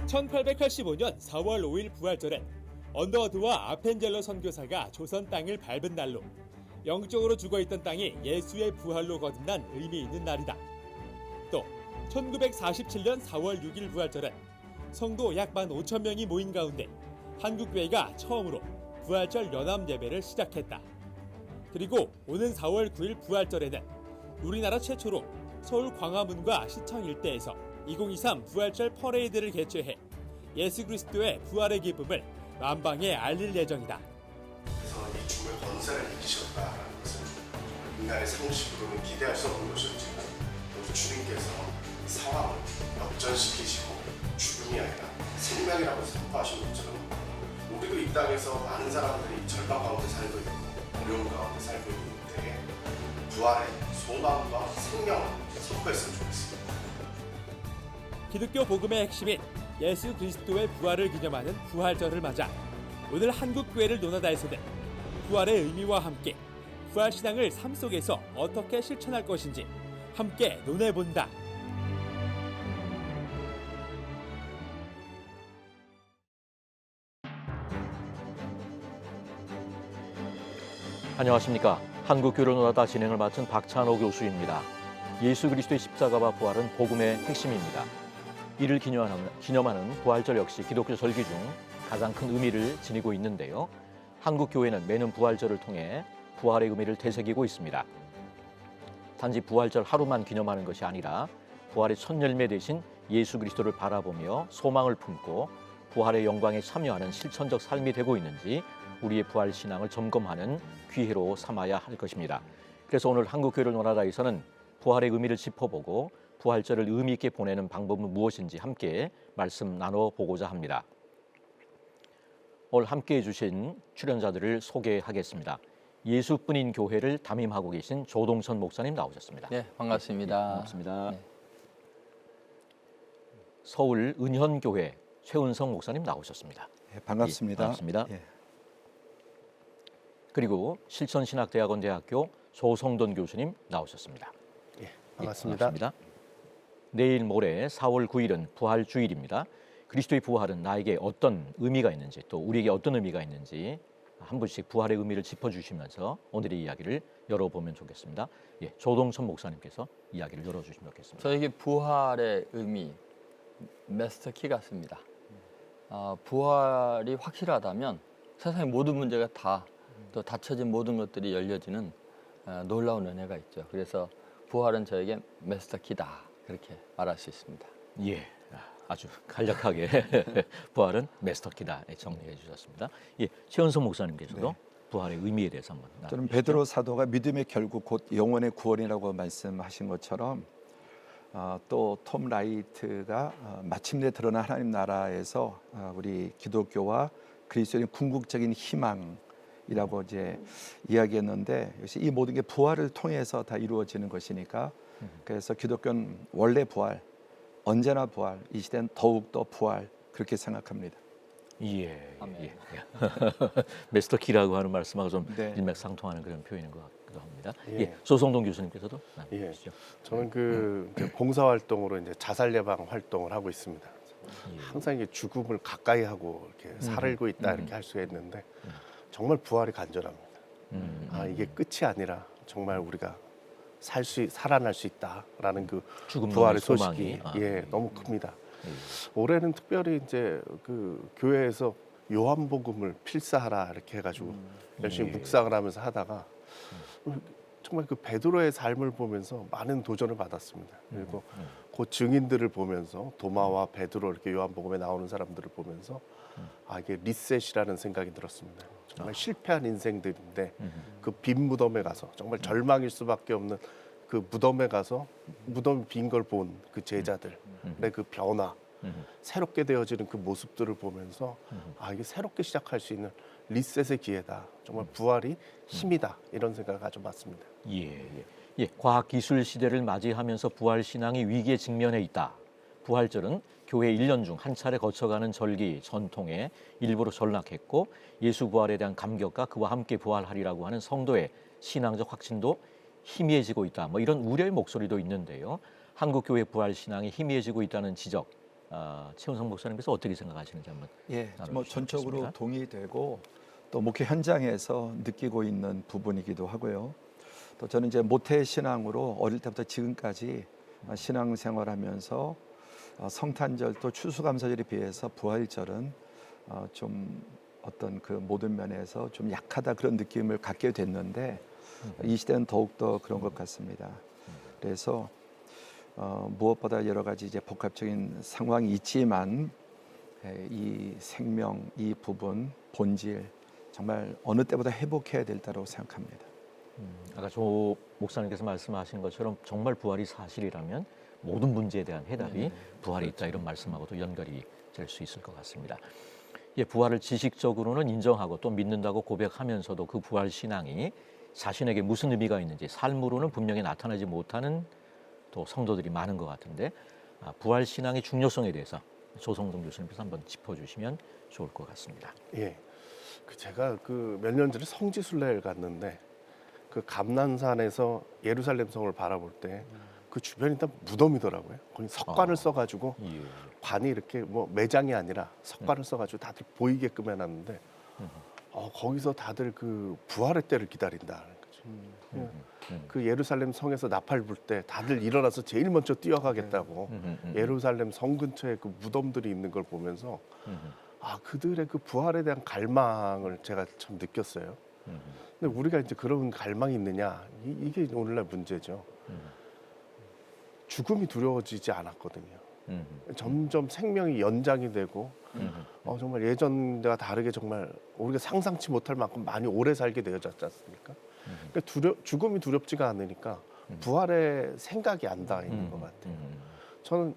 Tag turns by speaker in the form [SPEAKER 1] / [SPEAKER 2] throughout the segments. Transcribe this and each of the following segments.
[SPEAKER 1] 1885년 4월 5일 부활절은 언더워드와 아펜젤러 선교사가 조선 땅을 밟은 날로 영적으로 죽어있던 땅이 예수의 부활로 거듭난 의미 있는 날이다. 또 1947년 4월 6일 부활절은 성도 약 15,000명이 모인 가운데 한국교회가 처음으로 부활절 연합 예배를 시작했다. 그리고 오는 4월 9일 부활절에는 우리나라 최초로 서울 광화문과 시청 일대에서 2023 부활절 퍼레이드를 개최해 예수 그리스도의 부활의 기쁨을 만방에 알릴 예정이다.
[SPEAKER 2] 그래서 이 죽음의 권세를 이기셨다라는 것은 인간의 상식으로는 기대할 수 없는 것이었지만 주님께서 상황을 역전시키시고 죽음이 아니라 생명이라고 선포하신 것처럼 우리도 이 땅에서 많은 사람들이 절망 가운데 살고 있고 어려움 가운데 살고 있는 때에 부활의 소망과 생명을 선포했으면 좋겠습니다.
[SPEAKER 1] 기독교 복음의 핵심인 예수 그리스도의 부활을 기념하는 부활절을 맞아 오늘 한국교회를 노나다에서는 부활의 의미와 함께 부활신앙을 삶 속에서 어떻게 실천할 것인지 함께 논해본다.
[SPEAKER 3] 안녕하십니까. 한국교회를 노나다 진행을 맡은 박찬호 교수입니다. 예수 그리스도의 십자가와 부활은 복음의 핵심입니다. 이를 기념하는 부활절 역시 기독교 절기 중 가장 큰 의미를 지니고 있는데요. 한국교회는 매년 부활절을 통해 부활의 의미를 되새기고 있습니다. 단지 부활절 하루만 기념하는 것이 아니라 부활의 첫 열매 되신 예수 그리스도를 바라보며 소망을 품고 부활의 영광에 참여하는 실천적 삶이 되고 있는지 우리의 부활 신앙을 점검하는 기회로 삼아야 할 것입니다. 그래서 오늘 한국교회를 노나다에서는 부활의 의미를 짚어보고 부활절을 의미 있게 보내는 방법은 무엇인지 함께 말씀 나눠보고자 합니다. 오늘 함께해 주신 출연자들을 소개하겠습니다. 예수뿐인 교회를 담임하고 계신 조동천 목사님 나오셨습니다.
[SPEAKER 4] 네, 반갑습니다.
[SPEAKER 3] 네, 반갑습니다.
[SPEAKER 4] 네.
[SPEAKER 3] 서울 은현교회 최은성 목사님 나오셨습니다.
[SPEAKER 5] 네, 반갑습니다.
[SPEAKER 3] 예, 반갑습니다.
[SPEAKER 5] 예.
[SPEAKER 3] 그리고 실천신학대학원 대학교 조성돈 교수님 나오셨습니다.
[SPEAKER 2] 예,
[SPEAKER 3] 반갑습니다. 내일 모레 4월 9일은 부활주일입니다. 그리스도의 부활은 나에게 어떤 의미가 있는지 또 우리에게 어떤 의미가 있는지 한 분씩 부활의 의미를 짚어주시면서 오늘의 이야기를 열어보면 좋겠습니다. 예, 조동천 목사님께서 이야기를 열어주시면 좋겠습니다.
[SPEAKER 4] 저에게 부활의 의미, 마스터키 같습니다. 부활이 확실하다면 세상의 모든 문제가 다 또 닫혀진 모든 것들이 열려지는 놀라운 은혜가 있죠. 그래서 부활은 저에게 마스터키다 그렇게 말할 수 있습니다.
[SPEAKER 3] 예, 아주 간략하게 부활은 마스터키다 정리해 주셨습니다. 예, 최은성 목사님께서도
[SPEAKER 5] 네.
[SPEAKER 3] 부활의 의미에 대해서 한번
[SPEAKER 5] 저는
[SPEAKER 3] 나눠주시죠.
[SPEAKER 5] 베드로 사도가 믿음의 결국 곧 영혼의 구원이라고 말씀하신 것처럼 또 톰 라이트가 마침내 드러난 하나님 나라에서 우리 기독교와 그리스도의 궁극적인 희망이라고 이제 이야기했는데 역시 이 모든 게 부활을 통해서 다 이루어지는 것이니까 그래서 기독교는 원래 부활, 언제나 부활, 이 시대는 더욱더 부활 그렇게 생각합니다.
[SPEAKER 3] 예. 마스터키라고 하는 말씀하고 좀
[SPEAKER 5] 네.
[SPEAKER 3] 일맥상통하는 그런 표현인 것 같기도 합니다.
[SPEAKER 2] 예.
[SPEAKER 3] 예, 조성동 교수님께서도
[SPEAKER 2] 예,
[SPEAKER 3] 나눠주시죠.
[SPEAKER 2] 저는 이제 봉사 활동으로 이제 자살 예방 활동을 하고 있습니다. 항상 이게 죽음을 가까이 하고 이렇게 살고 있다 이렇게 할 수가 있는데 정말 부활이 간절합니다. 이게 끝이 아니라 정말 우리가 살아날 수 있다라는 그
[SPEAKER 3] 죽음
[SPEAKER 2] 부활의
[SPEAKER 3] 소망이.
[SPEAKER 2] 소식이 너무 큽니다. 올해는 특별히 이제 그 교회에서 요한복음을 필사하라 이렇게 해가지고 열심히 묵상을 하면서 하다가 정말 그 베드로의 삶을 보면서 많은 도전을 받았습니다. 그리고 그 증인들을 보면서 도마와 베드로 이렇게 요한복음에 나오는 사람들을 보면서 이게 리셋이라는 생각이 들었습니다. 정말 실패한 인생들인데 그 빈 무덤에 가서 정말 절망일 수밖에 없는 그 무덤에 가서 무덤이 빈 걸 본 그 제자들의 그 변화, 새롭게 되어지는 그 모습들을 보면서 이게 새롭게 시작할 수 있는 리셋의 기회다. 정말 부활이 힘이다. 이런 생각을 가져봤습니다.
[SPEAKER 3] 예, 과학기술 시대를 맞이하면서 부활 신앙이 위기에 직면해 있다. 부활절은 교회 1년 중 한 차례 거쳐가는 절기, 전통의 일부로 전락했고 예수 부활에 대한 감격과 그와 함께 부활하리라고 하는 성도의 신앙적 확신도 희미해지고 있다. 이런 우려의 목소리도 있는데요. 한국교회 부활 신앙이 희미해지고 있다는 지적, 최은성 목사님께서 어떻게 생각하시는지 한번
[SPEAKER 5] 예, 뭐
[SPEAKER 3] 나눠주시면
[SPEAKER 5] 전적으로
[SPEAKER 3] 좋겠습니다.
[SPEAKER 5] 동의되고 또 목회 현장에서 느끼고 있는 부분이기도 하고요. 또 저는 이제 모태 신앙으로 어릴 때부터 지금까지 신앙생활하면서 성탄절 또 추수감사절에 비해서 부활절은 좀 어떤 그 모든 면에서 좀 약하다 그런 느낌을 갖게 됐는데 이 시대는 더욱더 그런 것 같습니다. 그래서 무엇보다 여러 가지 이제 복합적인 상황이 있지만 이 생명, 이 부분, 본질 정말 어느 때보다 회복해야 될 때라고 생각합니다.
[SPEAKER 3] 아까 조 목사님께서 말씀하신 것처럼 정말 부활이 사실이라면 모든 문제에 대한 해답이 부활에 있다 이런 말씀하고도 연결이 될 수 있을 것 같습니다. 예, 부활을 지식적으로는 인정하고 또 믿는다고 고백하면서도 그 부활 신앙이 자신에게 무슨 의미가 있는지 삶으로는 분명히 나타나지 못하는 또 성도들이 많은 것 같은데 부활 신앙의 중요성에 대해서 조성동 교수님께서 한번 짚어주시면 좋을 것 같습니다.
[SPEAKER 2] 예. 제가 그 몇 년 전에 성지순례를 갔는데 그 감난산에서 예루살렘 성을 바라볼 때 그 주변이 다 무덤이더라고요. 거기 석관을 써가지고
[SPEAKER 3] 예.
[SPEAKER 2] 관이 이렇게 뭐 매장이 아니라 석관을 써가지고 다들 보이게끔 해놨는데 거기서 다들 그 부활의 때를 기다린다는 거죠. 그 예루살렘 성에서 나팔 불 때 다들 일어나서 제일 먼저 뛰어가겠다고 예루살렘 성 근처에 그 무덤들이 있는 걸 보면서 그들의 그 부활에 대한 갈망을 제가 참 느꼈어요. 근데 우리가 이제 그런 갈망이 있느냐 이게 오늘날 문제죠. 죽음이 두려워지지 않았거든요. 점점 생명이 연장이 되고 정말 예전과 다르게 정말 우리가 상상치 못할 만큼 많이 오래 살게 되어졌지 않습니까? 그러니까 죽음이 두렵지가 않으니까 부활의 생각이 안 닿아 있는 것 같아요. 저는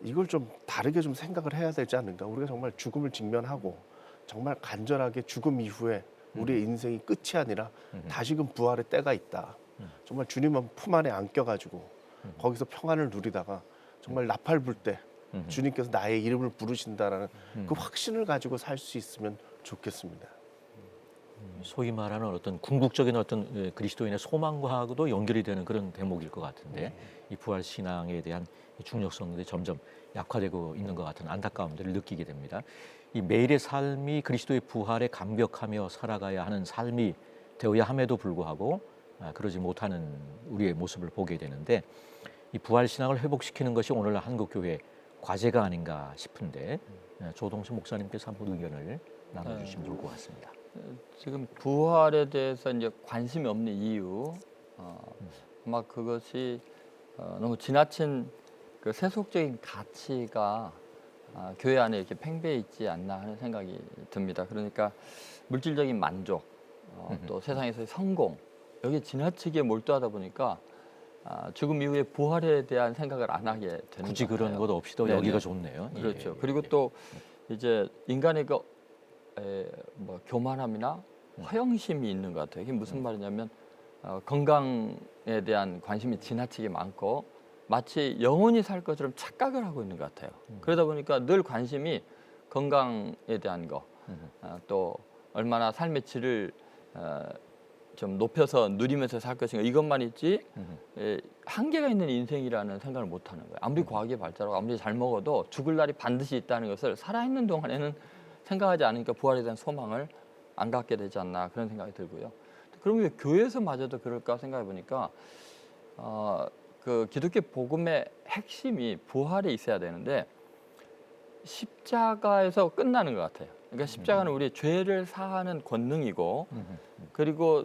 [SPEAKER 2] 이걸 좀 다르게 좀 생각을 해야 되지 않는가. 우리가 정말 죽음을 직면하고 정말 간절하게 죽음 이후에 우리의 인생이 끝이 아니라 다시금 부활의 때가 있다. 정말 주님은 품 안에 안겨가지고 거기서 평안을 누리다가 정말 나팔 불 때 주님께서 나의 이름을 부르신다라는 그 확신을 가지고 살 수 있으면 좋겠습니다.
[SPEAKER 3] 소위 말하는 어떤 궁극적인 어떤 그리스도인의 소망과도 연결이 되는 그런 대목일 것 같은데 이 부활 신앙에 대한 중요성들이 점점 약화되고 있는 것 같은 안타까움들을 느끼게 됩니다. 이 매일의 삶이 그리스도의 부활에 감격하며 살아가야 하는 삶이 되어야 함에도 불구하고 그러지 못하는 우리의 모습을 보게 되는데 이 부활 신앙을 회복시키는 것이 오늘날 한국 교회의 과제가 아닌가 싶은데 조동수 목사님께서 한번 의견을 나눠주시면 좋을 것 같습니다.
[SPEAKER 4] 지금 부활에 대해서 이제 관심이 없는 이유, 아마 그것이 너무 지나친 그 세속적인 가치가 교회 안에 이렇게 팽배해 있지 않나 하는 생각이 듭니다. 그러니까 물질적인 만족, 또 세상에서의 성공, 여기 지나치게 몰두하다 보니까 죽음 이후에 부활에 대한 생각을 안 하게 되는
[SPEAKER 3] 굳이
[SPEAKER 4] 것
[SPEAKER 3] 그런
[SPEAKER 4] 같아요.
[SPEAKER 3] 것 없이도
[SPEAKER 4] 네네.
[SPEAKER 3] 여기가 좋네요.
[SPEAKER 4] 그렇죠.
[SPEAKER 3] 예,
[SPEAKER 4] 그리고
[SPEAKER 3] 예.
[SPEAKER 4] 또 이제 인간의 그 뭐 교만함이나 허영심이 있는 것 같아요. 이게 무슨 말이냐면 건강에 대한 관심이 지나치게 많고 마치 영원히 살 것처럼 착각을 하고 있는 것 같아요. 그러다 보니까 늘 관심이 건강에 대한 거, 또 얼마나 삶의 질을 좀 높여서 누리면서 살 것인가 이것만 있지 한계가 있는 인생이라는 생각을 못 하는 거예요. 아무리 과학이 발달하고 아무리 잘 먹어도 죽을 날이 반드시 있다는 것을 살아있는 동안에는 생각하지 않으니까 부활에 대한 소망을 안 갖게 되지 않나 그런 생각이 들고요. 그러면 왜 교회에서마저도 그럴까 생각해 보니까 그 기독교 복음의 핵심이 부활에 있어야 되는데 십자가에서 끝나는 것 같아요. 그러니까 십자가는 우리의 죄를 사하는 권능이고 그리고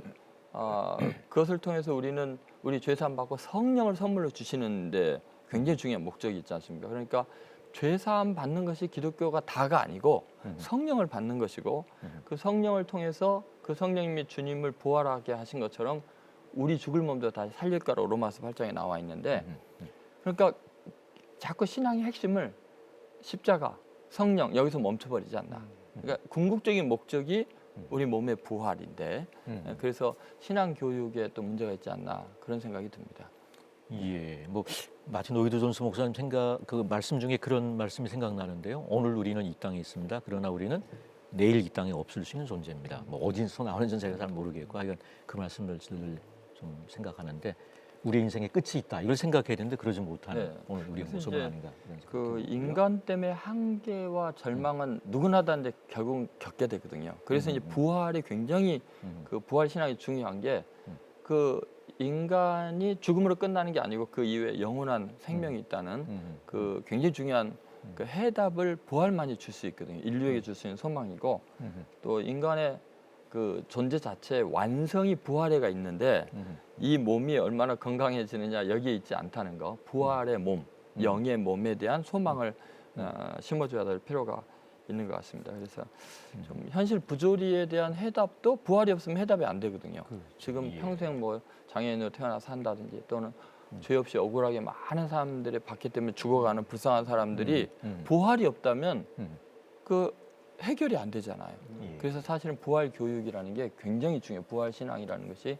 [SPEAKER 4] 그것을 통해서 우리는 우리 죄사함 받고 성령을 선물로 주시는데 굉장히 중요한 목적이 있지 않습니까? 그러니까 죄사함 받는 것이 기독교가 다가 아니고 성령을 받는 것이고 그 성령을 통해서 그 성령님이 주님을 부활하게 하신 것처럼 우리 죽을 몸도 다시 살릴 거라고 로마서 8장에 나와 있는데 그러니까 자꾸 신앙의 핵심을 십자가, 성령 여기서 멈춰버리지 않나. 그러니까 궁극적인 목적이 우리 몸의 부활인데 그래서 신앙 교육에 또 문제가 있지 않나 그런 생각이 듭니다.
[SPEAKER 3] 예, 뭐 마치 노이드 존스 목사님 그 말씀 중에 그런 말씀이 생각나는데요. 오늘 우리는 이 땅에 있습니다. 그러나 우리는 내일 이 땅에 없을 수 있는 존재입니다. 뭐 어디서 나오는지는 제가 잘 모르겠고 하여간 그 말씀을 좀 생각하는데 우리 인생의 끝이 있다 이걸 생각해야 되는데 그러지 못하는
[SPEAKER 4] 네.
[SPEAKER 3] 오늘 우리의
[SPEAKER 4] 그래서
[SPEAKER 3] 모습은
[SPEAKER 4] 이제
[SPEAKER 3] 아닌가. 이런 생각이
[SPEAKER 4] 그
[SPEAKER 3] 들고요.
[SPEAKER 4] 인간 때문에 한계와 절망은 누구나 다 이제 결국 겪게 되거든요. 그래서 이제 부활이 굉장히 그 부활 신앙이 중요한 게 그 인간이 죽음으로 끝나는 게 아니고 그 이후에 영원한 생명이 있다는 그 굉장히 중요한 그 해답을 부활만이 줄 수 있거든요. 인류에게 줄 수 있는 소망이고 또 인간의 그 존재 자체의 완성이 부활에가 있는데 이 몸이 얼마나 건강해지느냐 여기에 있지 않다는 거. 부활의 몸, 영의 몸에 대한 소망을 심어줘야 될 필요가 있는 것 같습니다. 그래서 좀 현실 부조리에 대한 해답도 부활이 없으면 해답이 안 되거든요. 지금
[SPEAKER 3] 예.
[SPEAKER 4] 평생 뭐 장애인으로 태어나서 산다든지 또는 죄 없이 억울하게 많은 사람들의 박해 때문에 죽어가는 불쌍한 사람들이 부활이 없다면 그 해결이 안 되잖아요.
[SPEAKER 3] 예.
[SPEAKER 4] 그래서 사실은 부활 교육이라는 게 굉장히 중요해요. 부활 신앙이라는 것이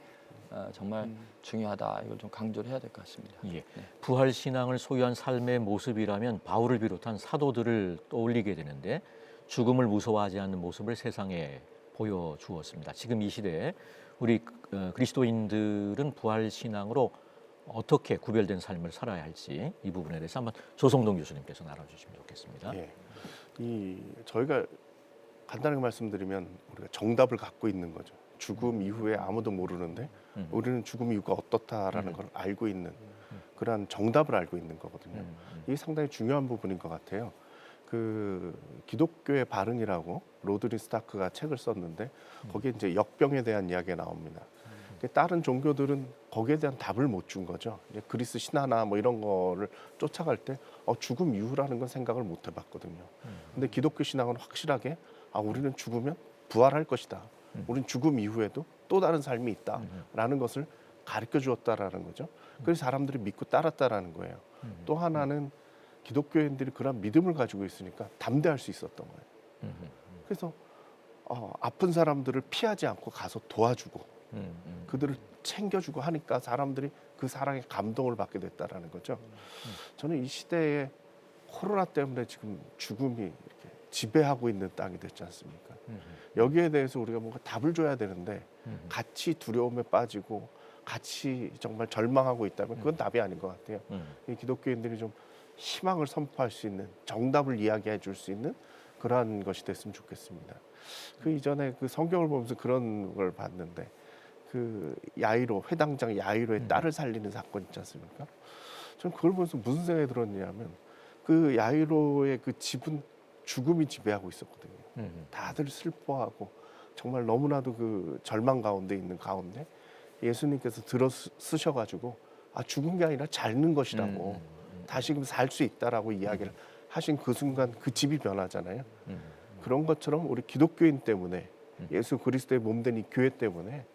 [SPEAKER 4] 정말 중요하다. 이걸 좀 강조를 해야 될 것 같습니다.
[SPEAKER 3] 예. 부활 신앙을 소유한 삶의 모습이라면 바울을 비롯한 사도들을 떠올리게 되는데 죽음을 무서워하지 않는 모습을 세상에 보여주었습니다. 지금 이 시대에 우리 그리스도인들은 부활 신앙으로 어떻게 구별된 삶을 살아야 할지 이 부분에 대해서 한번 조성동 교수님께서 나눠주시면 좋겠습니다.
[SPEAKER 2] 예. 저희가 간단하게 말씀드리면 우리가 정답을 갖고 있는 거죠. 죽음 이후에 아무도 모르는데 우리는 죽음 이후가 어떻다라는 걸 알고 있는 그러한 정답을 알고 있는 거거든요. 이게 상당히 중요한 부분인 것 같아요. 그 기독교의 발흥이라고 로드리 스타크가 책을 썼는데 거기에 이제 역병에 대한 이야기가 나옵니다. 다른 종교들은 거기에 대한 답을 못 준 거죠. 이제 그리스 신화나 뭐 이런 거를 쫓아갈 때 죽음 이후라는 건 생각을 못 해봤거든요. 근데 기독교 신앙은 확실하게 우리는 죽으면 부활할 것이다. 우리는 죽음 이후에도 또 다른 삶이 있다라는 것을 가르쳐 주었다라는 거죠. 그래서 사람들이 믿고 따랐다라는 거예요. 또 하나는 기독교인들이 그런 믿음을 가지고 있으니까 담대할 수 있었던 거예요. 그래서 아픈 사람들을 피하지 않고 가서 도와주고 그들을 챙겨주고 하니까 사람들이 그 사랑에 감동을 받게 됐다라는 거죠. 저는 이 시대에 코로나 때문에 지금 죽음이 이렇게 지배하고 있는 땅이 됐지 않습니까? 여기에 대해서 우리가 뭔가 답을 줘야 되는데 같이 두려움에 빠지고 같이 정말 절망하고 있다면 그건 답이 아닌 것 같아요. 이 기독교인들이 좀 희망을 선포할 수 있는 정답을 이야기해 줄 수 있는 그러한 것이 됐으면 좋겠습니다. 그 이전에 그 성경을 보면서 그런 걸 봤는데 그 야이로 회당장 야이로의 딸을 살리는 사건 있지 않습니까? 저는 그걸 보면서 무슨 생각이 들었냐면 그 야이로의 그 집은 죽음이 지배하고 있었거든요. 다들 슬퍼하고 정말 너무나도 그 절망 가운데 있는 가운데 예수님께서 들어 쓰셔가지고 죽은 게 아니라 자는 것이라고 다시금 살 수 있다라고 이야기를 하신 그 순간 그 집이 변하잖아요. 그런 것처럼 우리 기독교인 때문에 예수 그리스도의 몸된 이 교회 때문에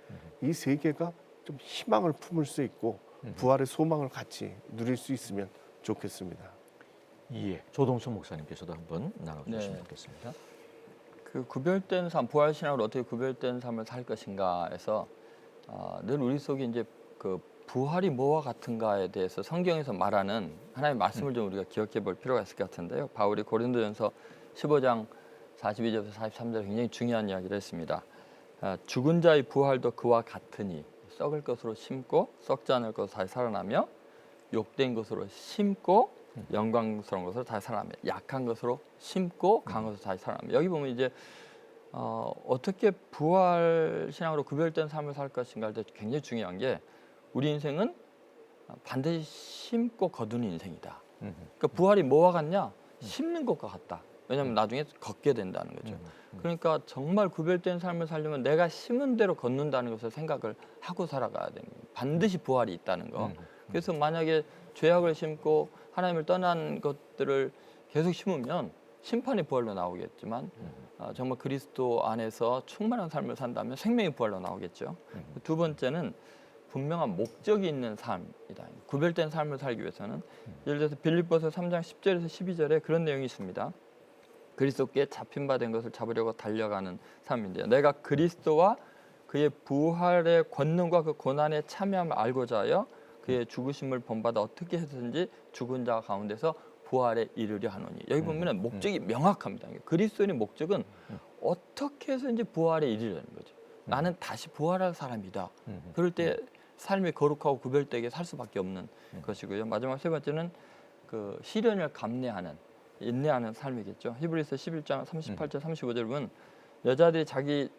[SPEAKER 2] 이 세계가 좀 희망을 품을 수 있고 부활의 소망을 같이 누릴 수 있으면 좋겠습니다.
[SPEAKER 3] 예, 조동순 목사님께서도 한번 나눠주시면
[SPEAKER 4] 네.
[SPEAKER 3] 좋겠습니다.
[SPEAKER 4] 그 구별된 삶, 부활 신앙으로 어떻게 구별된 삶을 살 것인가에서 늘 우리 속에 이제 그 부활이 뭐와 같은가에 대해서 성경에서 말하는 하나님의 말씀을 좀 우리가 기억해 볼 필요가 있을 것 같은데요. 바울이 고린도전서 15장 42절에서 43절에 굉장히 중요한 이야기를 했습니다. 죽은 자의 부활도 그와 같으니 썩을 것으로 심고 썩지 않을 것으로 다시 살아나며 욕된 것으로 심고 영광스러운 것으로 다시 살아나며 약한 것으로 심고 강한 것으로 다시 살아나며 여기 보면 이제 어떻게 부활 신앙으로 구별된 삶을 살 것인가 할 때 굉장히 중요한 게 우리 인생은 반드시 심고 거두는 인생이다. 그러니까 부활이 뭐와 같냐? 심는 것과 같다. 왜냐하면 나중에 걷게 된다는 거죠. 그러니까 정말 구별된 삶을 살려면 내가 심은 대로 걷는다는 것을 생각을 하고 살아가야 됩니다. 반드시 부활이 있다는 거. 그래서 만약에 죄악을 심고 하나님을 떠난 것들을 계속 심으면 심판의 부활로 나오겠지만 정말 그리스도 안에서 충만한 삶을 산다면 생명의 부활로 나오겠죠. 두 번째는 분명한 목적이 있는 삶이다. 구별된 삶을 살기 위해서는 예를 들어서 빌립보서 3장 10절에서 12절에 그런 내용이 있습니다. 그리스도께 잡힌 바 된 것을 잡으려고 달려가는 삶인데요. 내가 그리스도와 그의 부활의 권능과 그 고난의 참여함을 알고자 하여 그의 죽으심을 본받아 어떻게 해서든지 죽은 자 가운데서 부활에 이르려 하노니. 여기 보면은 목적이 명확합니다. 그리스도인의 목적은 어떻게 해서든지 부활에 이르려는 거죠. 나는 다시 부활할 사람이다. 그럴 때 삶이 거룩하고 구별되게 살 수밖에 없는 것이고요. 마지막 세 번째는 그 시련을 감내하는, 인내하는 삶이겠죠. 히브리서 11장 38절 35절 보면 여자들이 자기의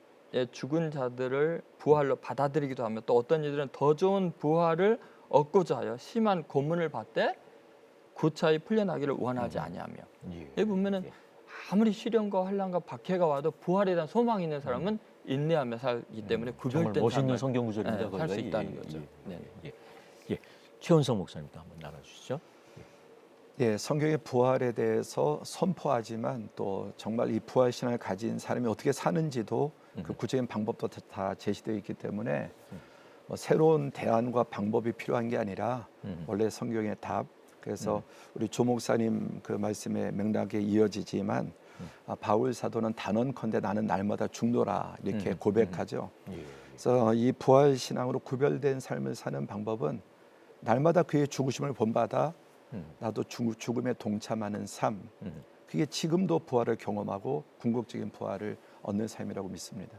[SPEAKER 4] 죽은 자들을 부활로 받아들이기도 하며 또 어떤 이들은 더 좋은 부활을 얻고자 하여 심한 고문을 받되 구차히 풀려나기를 원하지 아니하며. 여기 보면은 아무리 시련과 환난과 박해가 와도 부활에 대한 소망이 있는 사람은 인내하며 살기 때문에
[SPEAKER 3] 정말
[SPEAKER 4] 구별된
[SPEAKER 3] 멋있는
[SPEAKER 4] 삶을
[SPEAKER 3] 성경 구절입니다.
[SPEAKER 4] 살 수
[SPEAKER 3] 거기가.
[SPEAKER 4] 있다는 거죠. 네.
[SPEAKER 3] 최원성 목사님도 한번 나눠주시죠.
[SPEAKER 5] 예, 성경의 부활에 대해서 선포하지만 또 정말 이 부활 신앙을 가진 사람이 어떻게 사는지도 그 구체적인 방법도 다 제시되어 있기 때문에 뭐 새로운 대안과 방법이 필요한 게 아니라 원래 성경의 답. 그래서 우리 조 목사님 그 말씀에 맥락에 이어지지만 바울 사도는 단언컨대 나는 날마다 죽노라 이렇게 고백하죠. 그래서 이 부활 신앙으로 구별된 삶을 사는 방법은 날마다 그의 죽으심을 본받아 나도 죽음에 동참하는 삶. 그게 지금도 부활을 경험하고 궁극적인 부활을 얻는 삶이라고 믿습니다.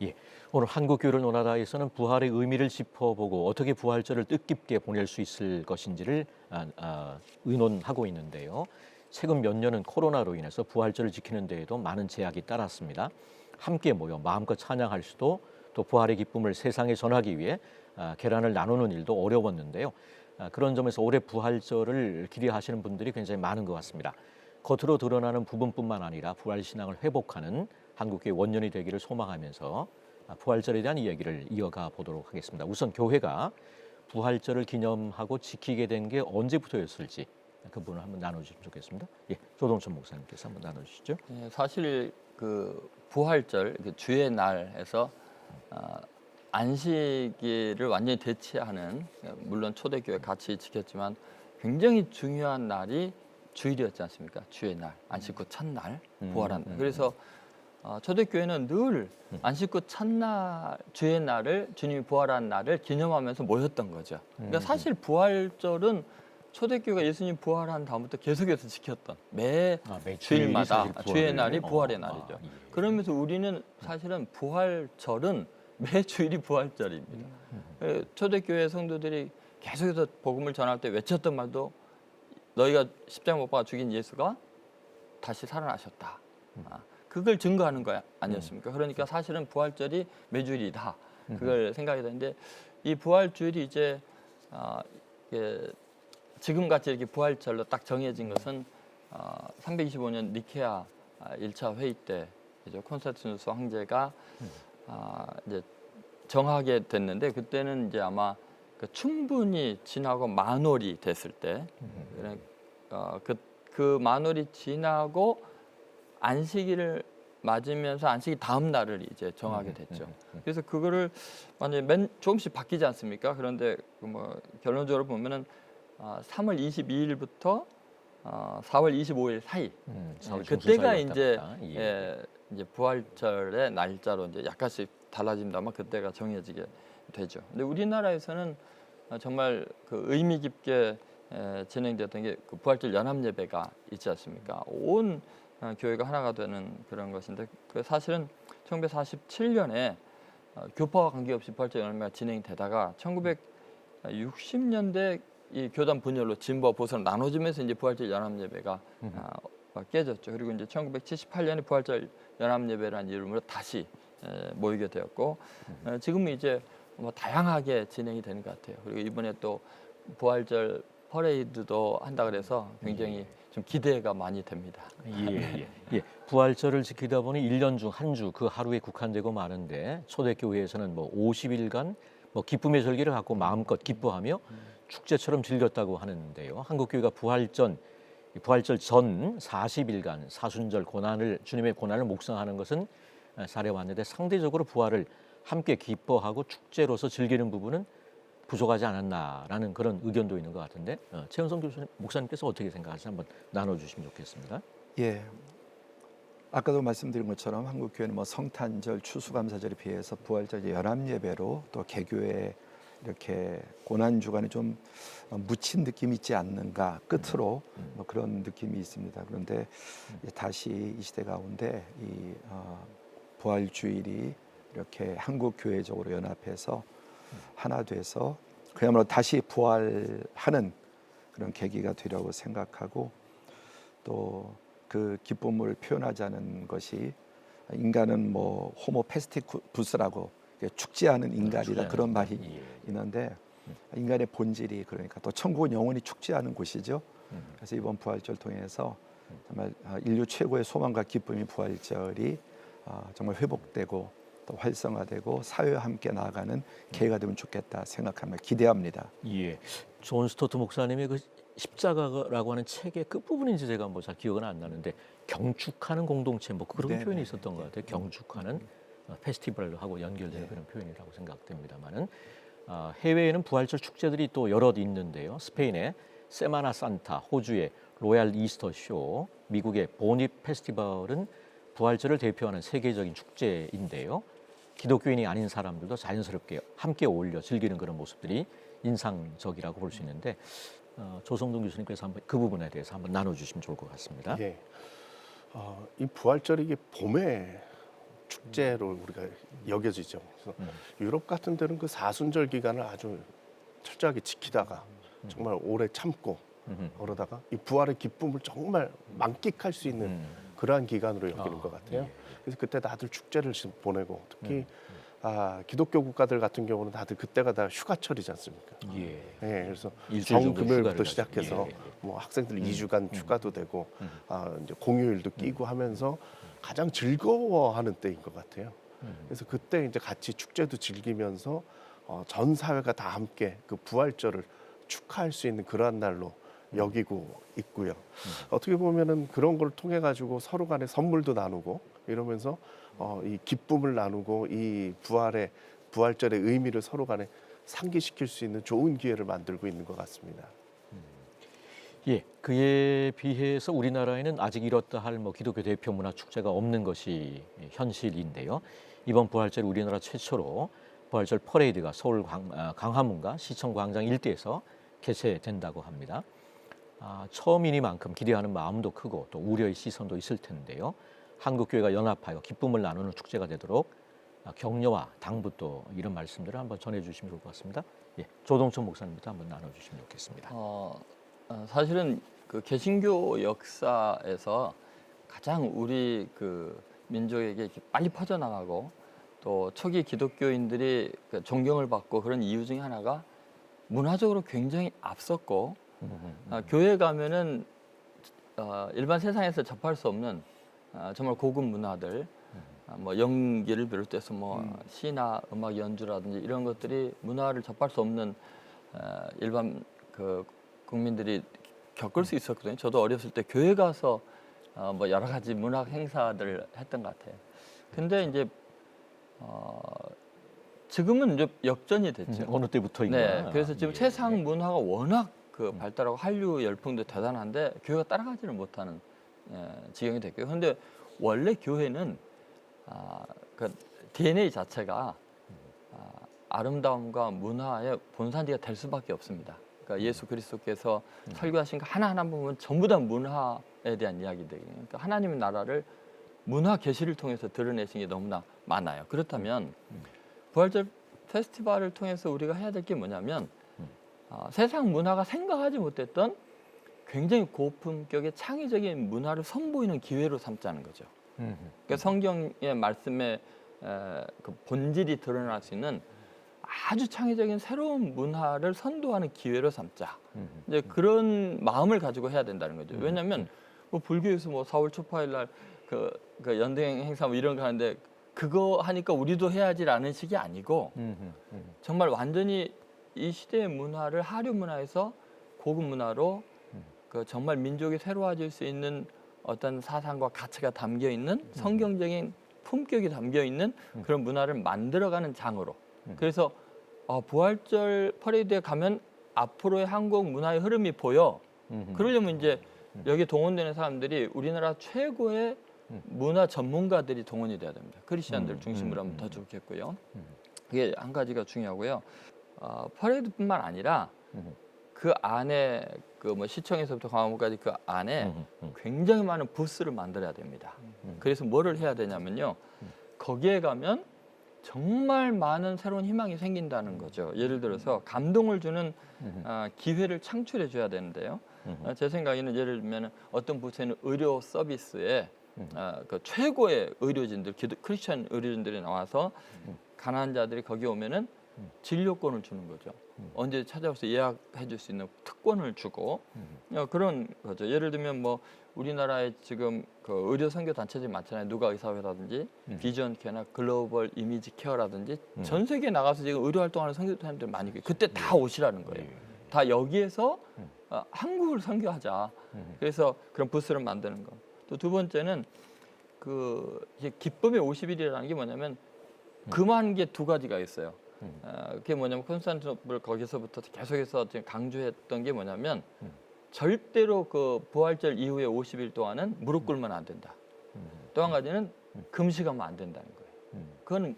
[SPEAKER 3] 예. 오늘 한국교회를 논하다에서는 부활의 의미를 짚어보고 어떻게 부활절을 뜻깊게 보낼 수 있을 것인지를 의논하고 있는데요. 최근 몇 년은 코로나로 인해서 부활절을 지키는 데에도 많은 제약이 따랐습니다. 함께 모여 마음껏 찬양할 수도 또 부활의 기쁨을 세상에 전하기 위해 계란을 나누는 일도 어려웠는데요. 그런 점에서 올해 부활절을 기대하시는 분들이 굉장히 많은 것 같습니다. 겉으로 드러나는 부분뿐만 아니라 부활 신앙을 회복하는 한국교회 원년이 되기를 소망하면서 부활절에 대한 이야기를 이어가 보도록 하겠습니다. 우선 교회가 부활절을 기념하고 지키게 된 게 언제부터였을지 그 부분을 한번 나눠주시면 좋겠습니다. 예, 조동천 목사님께서 한번 나눠주시죠.
[SPEAKER 4] 예, 사실 그 부활절, 그 주의 날에서 안식일을 완전히 대체하는, 물론 초대교회 같이 지켰지만 굉장히 중요한 날이 주일이었지 않습니까? 주의 날, 안식 후 첫날, 부활한 날. 그래서 초대교회는 늘 안식 후 첫날, 주의 날을, 주님이 부활한 날을 기념하면서 모였던 거죠. 그러니까 사실 부활절은 초대교회가 예수님 부활한 다음부터 계속해서 지켰던 매 주일마다 주의 날이 부활의 날이죠. 그러면서 우리는 사실은 부활절은 매 주일이 부활절입니다. 초대교회 성도들이 계속해서 복음을 전할 때 외쳤던 말도 너희가 십자가 못 박아 죽인 예수가 다시 살아나셨다. 그걸 증거하는 거 아니었습니까? 그러니까 사실은 부활절이 매주일이다. 그걸 생각이 되는데 이 부활주일이 이제 지금같이 이렇게 부활절로 딱 정해진 것은 325년 니케아 1차 회의 때 콘스탄티누스 황제가 이제 정하게 됐는데 그때는 이제 아마 충분히 지나고 만월이 됐을 때 그 만월이 지나고 안식일을 맞으면서 안식일 다음 날을 이제 정하게 됐죠. 그래서 그거를 완전히 조금씩 바뀌지 않습니까? 그런데 뭐 결론적으로 보면은 3월 22일부터 4월 25일 사이 그때가 이제 이제 부활절의 날짜로 이제 약간씩 달라집니다만 그때가 정해지게 되죠. 근데 우리나라에서는 정말 그 의미 깊게 진행됐던 게 그 부활절 연합 예배가 있지 않습니까? 온 교회가 하나가 되는 그런 것인데 그 사실은 1947년에 교파와 관계없이 부활절 연합 예배가 진행되다가 1960년대 이 교단 분열로 진보와 보수로 나눠지면서 이제 부활절 연합 예배가 깨졌죠. 그리고 이제 1978년에 부활절 연합 예배라는 이름으로 다시 모이게 되었고 지금은 이제 뭐 다양하게 진행이 되는 것 같아요. 그리고 이번에 또 부활절 퍼레이드도 한다 그래서 굉장히 좀 기대가 많이 됩니다.
[SPEAKER 3] 예. 부활절을 지키다 보니 1년 중 한 주 그 하루에 국한되고 마는데 초대교회에서는 뭐 50일간 뭐 기쁨의 절기를 갖고 마음껏 기뻐하며 축제처럼 즐겼다고 하는데요. 한국교회가 부활절 전 40일간 사순절 주님의 고난을 묵상하는 것은 잘해왔는데 상대적으로 부활을 함께 기뻐하고 축제로서 즐기는 부분은 부족하지 않았나라는 그런 의견도 있는 것 같은데 최은성 목사님께서 어떻게 생각하시는지 한번 나눠주시면 좋겠습니다.
[SPEAKER 5] 예, 아까도 말씀드린 것처럼 한국교회는 뭐 성탄절, 추수감사절에 비해서 부활절 연합예배로 또 개교회 이렇게 고난 주간에 좀 묻힌 느낌이 있지 않는가 끝으로 뭐 그런 느낌이 있습니다. 그런데 다시 이 시대 가운데 이 부활주일이 이렇게 한국 교회적으로 연합해서 하나 돼서 그야말로 다시 부활하는 그런 계기가 되려고 생각하고 또 그 기쁨을 표현하자는 것이 인간은 뭐 호모 페스티쿠스라고 죽지 않은 인간이다 그런 말이 있는데 인간의 본질이 그러니까 또 천국은 영원히 죽지 않은 곳이죠. 그래서 이번 부활절 통해서 정말 인류 최고의 소망과 기쁨이 부활절이 정말 회복되고 또 활성화되고 사회와 함께 나아가는 계기가 되면 좋겠다 생각하며 기대합니다.
[SPEAKER 3] 예. 존 스토트 목사님의 그 십자가라고 하는 책의 끝부분인지 제가 뭐 잘 기억은 안 나는데 경축하는 공동체 뭐 그런
[SPEAKER 5] 네네.
[SPEAKER 3] 표현이 있었던 것 같아요. 경축하는 페스티벌하고 연결되는 그런 표현이라고 생각됩니다만은 해외에는 부활절 축제들이 또 여럿 있는데요. 스페인의 세마나 산타, 호주의 로얄 이스터 쇼, 미국의 보닛 페스티벌은 부활절을 대표하는 세계적인 축제인데요. 기독교인이 아닌 사람들도 자연스럽게 함께 어울려 즐기는 그런 모습들이 인상적이라고 볼 수 있는데 조성동 교수님께서 한번 그 부분에 대해서 한번 나눠주시면 좋을 것 같습니다.
[SPEAKER 2] 예. 이 부활절이 이게 봄의 축제로 우리가 여겨지죠. 그래서 유럽 같은 데는 그 사순절 기간을 아주 철저하게 지키다가 정말 오래 참고 그러다가 이 부활의 기쁨을 정말 만끽할 수 있는 그러한 기간으로 여기는 것 같아요. 그래서 그때 다들 축제를 보내고 특히 기독교 국가들 같은 경우는 다들 그때가 다 휴가철이지 않습니까?
[SPEAKER 3] 예.
[SPEAKER 2] 그래서
[SPEAKER 3] 일주일 정도
[SPEAKER 2] 정금요일부터
[SPEAKER 3] 휴가를
[SPEAKER 2] 시작해서
[SPEAKER 3] 가지고.
[SPEAKER 2] 뭐 학생들 2주간 휴가도 되고 이제 공휴일도 끼고 하면서 가장 즐거워하는 때인 것 같아요. 그래서 그때 이제 같이 축제도 즐기면서 전 사회가 다 함께 그 부활절을 축하할 수 있는 그러한 날로 여기고 있고요. 어떻게 보면은 그런 걸 통해 가지고 서로 간에 선물도 나누고 이러면서 이 기쁨을 나누고 이 부활절의 의미를 서로 간에 상기시킬 수 있는 좋은 기회를 만들고 있는 것 같습니다.
[SPEAKER 3] 예, 그에 비해서 우리나라에는 아직 이렇다 할 뭐 기독교 대표 문화 축제가 없는 것이 현실인데요. 이번 부활절 우리나라 최초로 부활절 퍼레이드가 서울 광화문과 시청 광장 일대에서 개최된다고 합니다. 처음이니만큼 기대하는 마음도 크고 또 우려의 시선도 있을 텐데요. 한국교회가 연합하여 기쁨을 나누는 축제가 되도록 격려와 당부 또 이런 말씀들을 한번 전해주시면 좋을 것 같습니다. 예, 조동천 목사님부터 한번 나눠주시면 좋겠습니다.
[SPEAKER 4] 사실은 그 개신교 역사에서 가장 우리 그 민족에게 이렇게 빨리 퍼져나가고 또 초기 기독교인들이 그 존경을 받고 그런 이유 중에 하나가 문화적으로 굉장히 앞섰고 교회 가면은 일반 세상에서 접할 수 없는 정말 고급 문화들 뭐 연기를 비롯해서 뭐 시나 음악 연주라든지 이런 것들이 문화를 접할 수 없는 일반 그 국민들이 겪을 수 있었거든요. 저도 어렸을 때 교회 가서 뭐 여러 가지 문학 행사들을 했던 것 같아요. 근데 이제 지금은 이제 역전이 됐죠.
[SPEAKER 3] 어느 때부터인가?
[SPEAKER 4] 네, 그래서 지금 세상 문화가 워낙 그 발달하고 한류 열풍도 대단한데 교회가 따라가지를 못하는 지경이 됐고요. 그런데 원래 교회는 그 DNA 자체가 아름다움과 문화의 본산지가 될 수밖에 없습니다. 그러니까 예수 그리스도께서 설교하신 거 하나하나 보면 전부 다 문화에 대한 이야기들이에요. 그러니까 하나님의 나라를 문화 계시를 통해서 드러내신 게 너무나 많아요. 그렇다면 부활절 페스티벌을 통해서 우리가 해야 될 게 뭐냐면 세상 문화가 생각하지 못했던 굉장히 고품격의 창의적인 문화를 선보이는 기회로 삼자는 거죠. 그러니까 성경의 말씀에 그 본질이 드러날 수 있는 아주 창의적인 새로운 문화를 선도하는 기회로 삼자. 이제 그런 마음을 가지고 해야 된다는 거죠. 왜냐하면 뭐 불교에서 뭐 4월 초파일 날 그 연등 행사 뭐 이런 거 하는데 그거 하니까 우리도 해야지라는 식이 아니고 정말 완전히 이 시대의 문화를 하류 문화에서 고급 문화로 그 정말 민족이 새로워질 수 있는 어떤 사상과 가치가 담겨 있는 성경적인 품격이 담겨 있는 그런 문화를 만들어가는 장으로. 그래서 부활절 퍼레이드에 가면 앞으로의 한국 문화의 흐름이 보여. 그러려면 이제 여기 동원되는 사람들이 우리나라 최고의 문화 전문가들이 동원이 돼야 됩니다. 크리스천들 중심으로 하면 더 좋겠고요. 그게 한 가지가 중요하고요. 퍼레이드뿐만 아니라 그 안에 그 뭐 시청에서부터 광화문까지 그 안에 굉장히 많은 부스를 만들어야 됩니다. 그래서 뭐를 해야 되냐면요. 거기에 가면 정말 많은 새로운 희망이 생긴다는 거죠. 예를 들어서 감동을 주는 기회를 창출해 줘야 되는데요. 제 생각에는 예를 들면 어떤 부서에는 의료 서비스에 그 최고의 의료진들, 크리스천 의료진들이 나와서 가난한 자들이 거기 오면은 진료권을 주는 거죠. 언제 찾아와서 예약해 줄 수 있는 특권을 주고 그런 거죠. 예를 들면 뭐 우리나라에 지금 그 의료 선교 단체들이 많잖아요. 누가 의사회라든지 비전 케어나 글로벌 이미지 케어라든지 전 세계에 나가서 지금 의료 활동하는 선교사님들 많이 있고 그때 다 오시라는 거예요. 다 여기에서 한국을 선교하자. 그래서 그런 부스를 만드는 거. 또 두 번째는 그 이제 기쁨의 50일이라는 게 뭐냐면 금한 게 두 가지가 있어요. 그게 뭐냐면 콘스탄티노플 거기서부터 계속해서 지금 강조했던 게 뭐냐면 절대로 그 부활절 이후에 50일 동안은 무릎 꿇으면 안 된다. 또 한 가지는 금식하면 안 된다는 거예요. 그건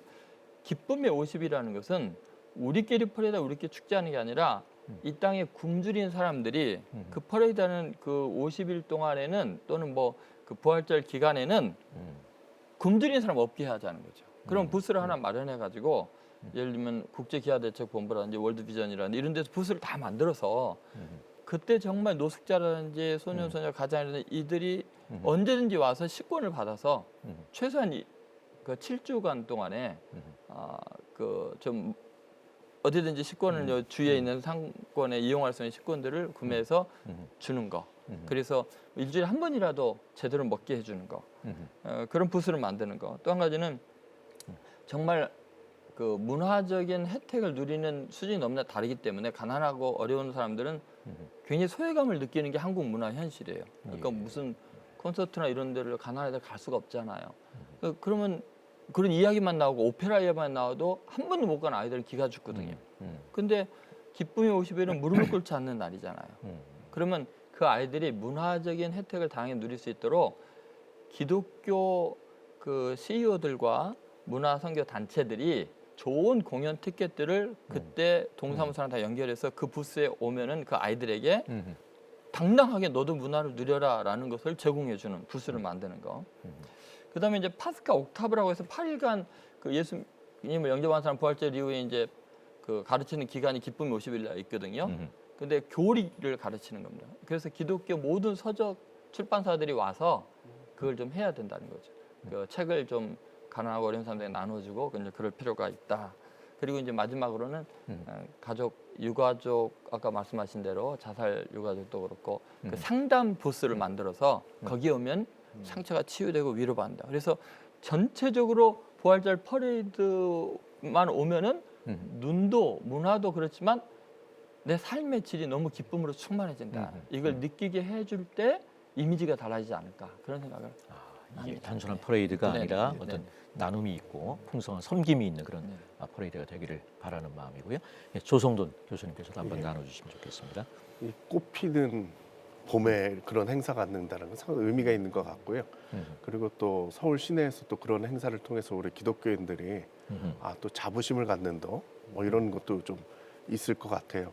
[SPEAKER 4] 기쁨의 50일이라는 것은 우리끼리 퍼레이드 우리끼리 축제하는 게 아니라 이 땅에 굶주린 사람들이 그 퍼레이드하는 그 50일 동안에는 또는 뭐 그 부활절 기간에는 굶주린 사람 없게 하자는 거죠. 그럼 부스를 하나 마련해 가지고 예를 들면 국제기아대책본부라든지 월드비전이라든지 이런 데서 부스를 다 만들어서 그때 정말 노숙자라든지 소년소녀 가장이라든지 이들이 언제든지 와서 식권을 받아서 최소한 그 7주간 동안에 그 좀 어디든지 식권을 주위에 있는 상권에 이용할 수 있는 식권들을 구매해서 주는 거. 그래서 일주일에 한 번이라도 제대로 먹게 해주는 거. 그런 부스를 만드는 거. 또 한 가지는 정말 그 문화적인 혜택을 누리는 수준이 너무나 다르기 때문에 가난하고 어려운 사람들은 굉장히 소외감을 느끼는 게 한국 문화 현실이에요. 그러니까 무슨 콘서트나 이런 데를 가난하게 갈 수가 없잖아요. 그러면 그런 이야기만 나오고 오페라 이야기만 나와도 한 번도 못 간 아이들은 기가 죽거든요. 근데 기쁨의 50일은 무릎을 꿇지 않는 날이잖아요. 그러면 그 아이들이 문화적인 혜택을 당연히 누릴 수 있도록 기독교 그 CEO들과 문화 선교 단체들이 좋은 공연 티켓들을 그때 동사무소랑 다 연결해서 그 부스에 오면은 그 아이들에게 당당하게 너도 문화를 누려라라는 것을 제공해주는 부스를 만드는 거. 그다음에 이제 파스카 옥타브라고 해서 8일간 그 예수님을 영접한 사람 부활절 이후에 이제 그 가르치는 기간이 기쁨의 50일날 있거든요. 근데 교리를 가르치는 겁니다. 그래서 기독교 모든 서적 출판사들이 와서 그걸 좀 해야 된다는 거죠. 그 책을 좀 가난하고 어려운 사람들에게 나눠주고 이제 그럴 필요가 있다. 그리고 이제 마지막으로는 가족, 유가족 아까 말씀하신 대로 자살 유가족도 그렇고 그 상담 부스를 만들어서 거기 오면 상처가 치유되고 위로받는다. 그래서 전체적으로 부활절 퍼레이드만 오면은 눈도 문화도 그렇지만 내 삶의 질이 너무 기쁨으로 충만해진다. 이걸 느끼게 해줄 때 이미지가 달라지지 않을까 그런 생각을.
[SPEAKER 3] 이게 단순한 퍼레이드가 아니라
[SPEAKER 4] 네.
[SPEAKER 3] 어떤 나눔이 있고 풍성한 섬김이 있는 그런 퍼레이드가 되기를 바라는 마음이고요. 예, 조성돈 교수님께서도 한번 나눠주시면 좋겠습니다.
[SPEAKER 2] 이 꽃피는 봄에 그런 행사가 갖는다는 건 상당히 의미가 있는 것 같고요. 그리고 또 서울 시내에서 또 그런 행사를 통해서 우리 기독교인들이 또 자부심을 갖는 뭐 이런 것도 좀 있을 것 같아요.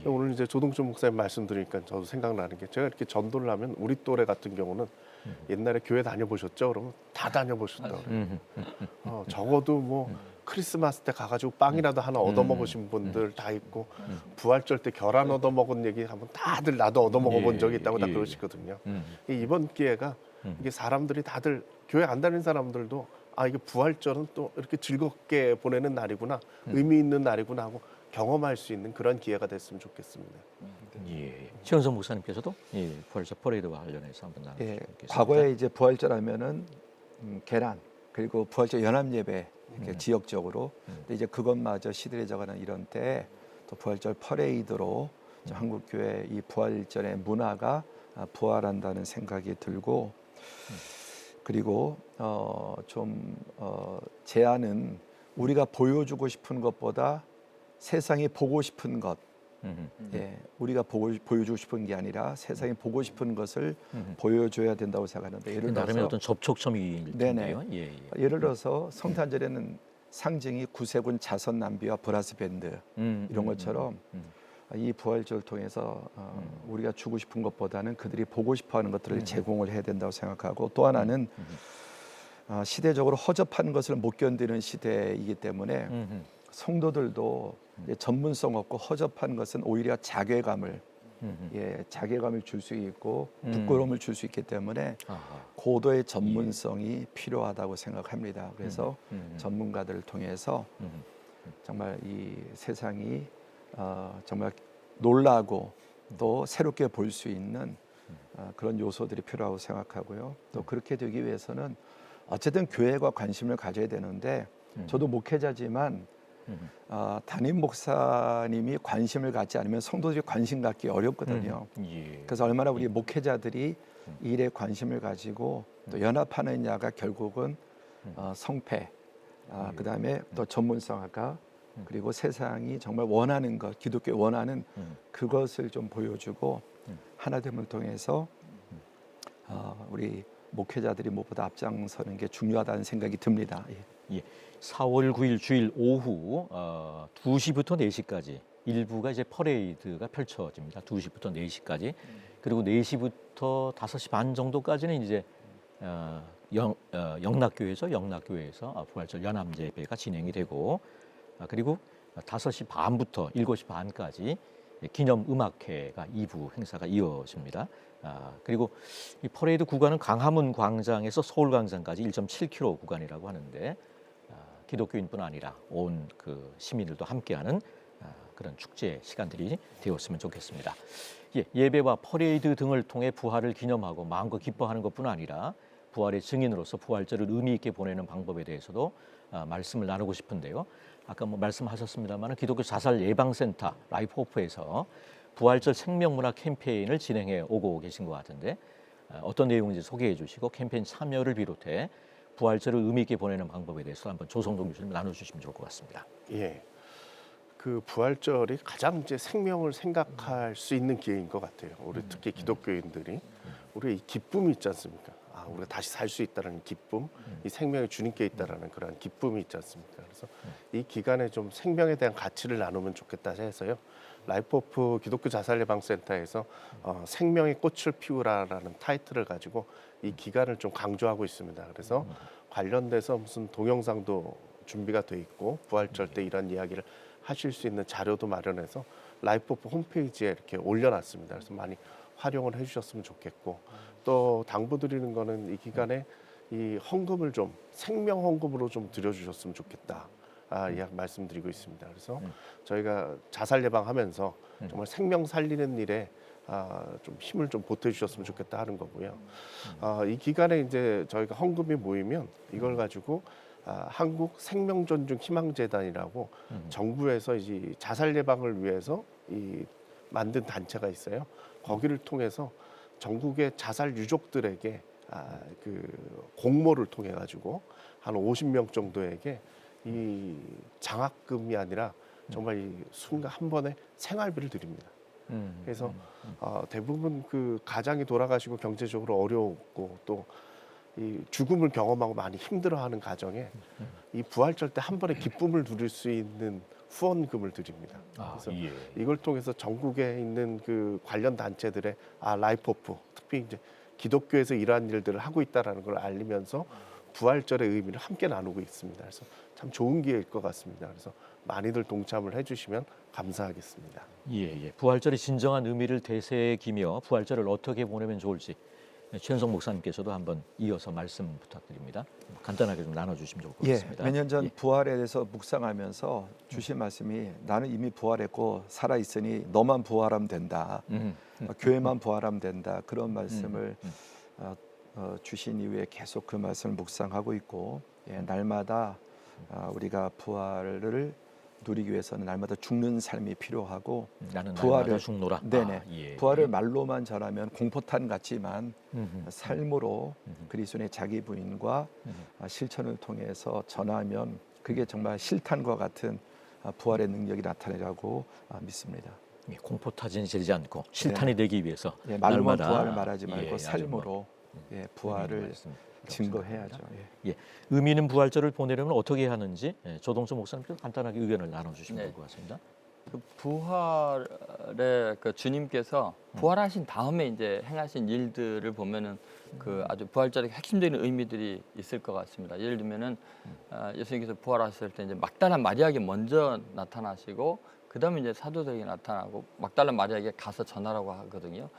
[SPEAKER 2] 오늘 이제 조동준 목사님 말씀드리니까 저도 생각나는 게 제가 이렇게 전도를 하면 우리 또래 같은 경우는 옛날에 교회 다녀보셨죠? 그러면 다 다녀보셨다고 그래요. 적어도 뭐 크리스마스 때 가가지고 빵이라도 하나 얻어먹으신 분들 다 있고 부활절 때 계란 얻어먹은 얘기하면 다들 나도 얻어먹어본 적이 있다고 다 그러시거든요. 이번 기회가 이게 사람들이 다들 교회 안 다니는 사람들도 이게 부활절은 또 이렇게 즐겁게 보내는 날이구나, 의미 있는 날이구나 하고 경험할 수 있는 그런 기회가 됐으면 좋겠습니다.
[SPEAKER 3] 예. 최은성 목사님께서도 부활절 퍼레이드와 관련해서 한번
[SPEAKER 5] 예,
[SPEAKER 3] 나눠주시겠습니다.
[SPEAKER 5] 과거에 이제 부활절 하면은 계란 그리고 부활절 연합 예배 이렇게 지역적으로 근데 이제 그것마저 시들해져가는 이런 때 또 부활절 퍼레이드로 한국 교회 이 부활절의 문화가 부활한다는 생각이 들고 그리고 제안은 우리가 보여주고 싶은 것보다 세상이 보고 싶은 것, 우리가 보여주고 싶은 게 아니라 세상이 보고 싶은 것을 보여줘야 된다고 생각하는데 예를 들어서
[SPEAKER 3] 나름의 어떤 접촉점일 텐데요.
[SPEAKER 5] 예를 들어서 성탄절에는 상징이 구세군 자선 낭비와 브라스 밴드 이런 것처럼 이 부활절 통해서 우리가 주고 싶은 것보다는 그들이 보고 싶어하는 것들을 제공을 해야 된다고 생각하고 또 하나는 시대적으로 허접한 것을 못 견디는 시대이기 때문에 성도들도 전문성 없고 허접한 것은 오히려 자괴감을 자괴감을 줄 수 있고 부끄러움을 줄 수 있기 때문에 고도의 전문성이 필요하다고 생각합니다. 그래서 전문가들을 통해서 정말 이 세상이 정말 놀라고 또 새롭게 볼 수 있는 그런 요소들이 필요하고 생각하고요. 또 그렇게 되기 위해서는 어쨌든 교회가 관심을 가져야 되는데 저도 목회자지만 담임 목사님이 관심을 갖지 않으면 성도들이 관심 갖기 어렵거든요. 그래서 얼마나 우리 목회자들이 이 일에 관심을 가지고 또 연합하느냐가 결국은 성패, 그다음에 또 전문성화가 그리고 세상이 정말 원하는 것, 기독교 원하는 그것을 좀 보여주고 하나됨을 통해서 우리 목회자들이 무엇보다 앞장서는 게 중요하다는 생각이 듭니다.
[SPEAKER 3] 예. 4월 9일 주일 오후 2시부터 4시까지 일부가 이제 퍼레이드가 펼쳐집니다. 2시부터 4시까지. 그리고 4시부터 5시 반 정도까지는 이제 영락교회에서 부활절 연합 예배가 진행이 되고 그리고 5시 반부터 7시 반까지 기념 음악회가 2부 행사가 이어집니다. 그리고 이 퍼레이드 구간은 강화문 광장에서 서울 광장까지 1.7km 구간이라고 하는데 기독교인뿐 아니라 온 그 시민들도 함께하는 그런 축제 시간들이 되었으면 좋겠습니다. 예배와 퍼레이드 등을 통해 부활을 기념하고 마음껏 기뻐하는 것뿐 아니라 부활의 증인으로서 부활절을 의미 있게 보내는 방법에 대해서도 말씀을 나누고 싶은데요. 아까 말씀하셨습니다만 기독교 자살 예방센터 라이프호프에서 부활절 생명문화 캠페인을 진행해 오고 계신 것 같은데 어떤 내용인지 소개해 주시고 캠페인 참여를 비롯해 부활절을 의미 있게 보내는 방법에 대해서 한번 조성동 교수님 나눠주시면 좋을 것 같습니다.
[SPEAKER 2] 예, 그 부활절이 가장 이제 생명을 생각할 수 있는 기회인 것 같아요. 우리 특히 기독교인들이 우리 이 기쁨이 있지 않습니까? 우리가 다시 살 수 있다는 기쁨, 이 생명이 주님께 있다라는 그런 기쁨이 있지 않습니까? 그래서 이 기간에 좀 생명에 대한 가치를 나누면 좋겠다 해서요. 라이프오프 기독교 자살예방센터에서 생명의 꽃을 피우라라는 타이틀을 가지고 이 기간을 좀 강조하고 있습니다. 그래서 관련돼서 무슨 동영상도 준비가 돼 있고 부활절 때 이런 이야기를 하실 수 있는 자료도 마련해서 라이프오프 홈페이지에 이렇게 올려놨습니다. 그래서 많이 활용을 해주셨으면 좋겠고 또 당부드리는 거는 이 기간에 이 헌금을 좀 생명 헌금으로 좀 드려주셨으면 좋겠다. 이 말씀드리고 있습니다. 그래서 저희가 자살 예방하면서 정말 생명 살리는 일에 좀 힘을 좀 보태주셨으면 좋겠다 하는 거고요. 이 기간에 이제 저희가 헌금이 모이면 이걸 가지고 한국 생명존중 희망재단이라고 정부에서 이제 자살 예방을 위해서 이 만든 단체가 있어요. 거기를 통해서 전국의 자살 유족들에게 그 공모를 통해 가지고 한 50명 정도에게 이 장학금이 아니라 정말 이 순간 한 번에 생활비를 드립니다. 그래서 대부분 그 가장이 돌아가시고 경제적으로 어려웠고 또 이 죽음을 경험하고 많이 힘들어하는 가정에 이 부활절 때 한 번에 기쁨을 누릴 수 있는 후원금을 드립니다. 그래서 이걸 통해서 전국에 있는 그 관련 단체들의 라이프오프 특히 이제 기독교에서 이러한 일들을 하고 있다라는 걸 알리면서 부활절의 의미를 함께 나누고 있습니다. 그래서 참 좋은 기회일 것 같습니다. 그래서 많이들 동참을 해주시면 감사하겠습니다.
[SPEAKER 3] 부활절의 진정한 의미를 되새기며 부활절을 어떻게 보내면 좋을지 최현성 목사님께서도 한번 이어서 말씀 부탁드립니다. 간단하게 좀 나눠주시면 좋을 것 같습니다.
[SPEAKER 5] 몇 년 전 부활에 대해서 묵상하면서 주신 말씀이 나는 이미 부활했고 살아있으니 너만 부활하면 된다. 교회만 부활하면 된다. 그런 말씀을 주신 이후에 계속 그 말씀을 묵상하고 있고 날마다 우리가 부활을 누리기 위해서는 날마다 죽는 삶이 필요하고
[SPEAKER 3] 나는
[SPEAKER 5] 부활을
[SPEAKER 3] 날마다 죽노라.
[SPEAKER 5] 부활을 말로만 전하면 공포탄 같지만 삶으로 그리스도의 자기 부인과 실천을 통해서 전하면 그게 정말 실탄과 같은 부활의 능력이 나타내라고 믿습니다.
[SPEAKER 3] 공포타진이 되지 않고 실탄이 되기 위해서
[SPEAKER 5] 말로만
[SPEAKER 3] 날마다
[SPEAKER 5] 부활을 말하지 말고 삶으로 부활을 증거해야죠.
[SPEAKER 3] 의미 있는 부활절을 보내려면 어떻게 하는지 조동수 목사님께서 간단하게 의견을 나눠주시면 될 것 같습니다.
[SPEAKER 4] 그 부활의 그 주님께서 부활하신 다음에 이제 행하신 일들을 보면은 그 아주 부활절의 핵심적인 의미들이 있을 것 같습니다. 예를 들면은 예수님께서 부활하실 때 이제 막달라 마리아에게 먼저 나타나시고 그다음에 이제 사도들에게 나타나고 막달라 마리아에게 가서 전하라고 하거든요.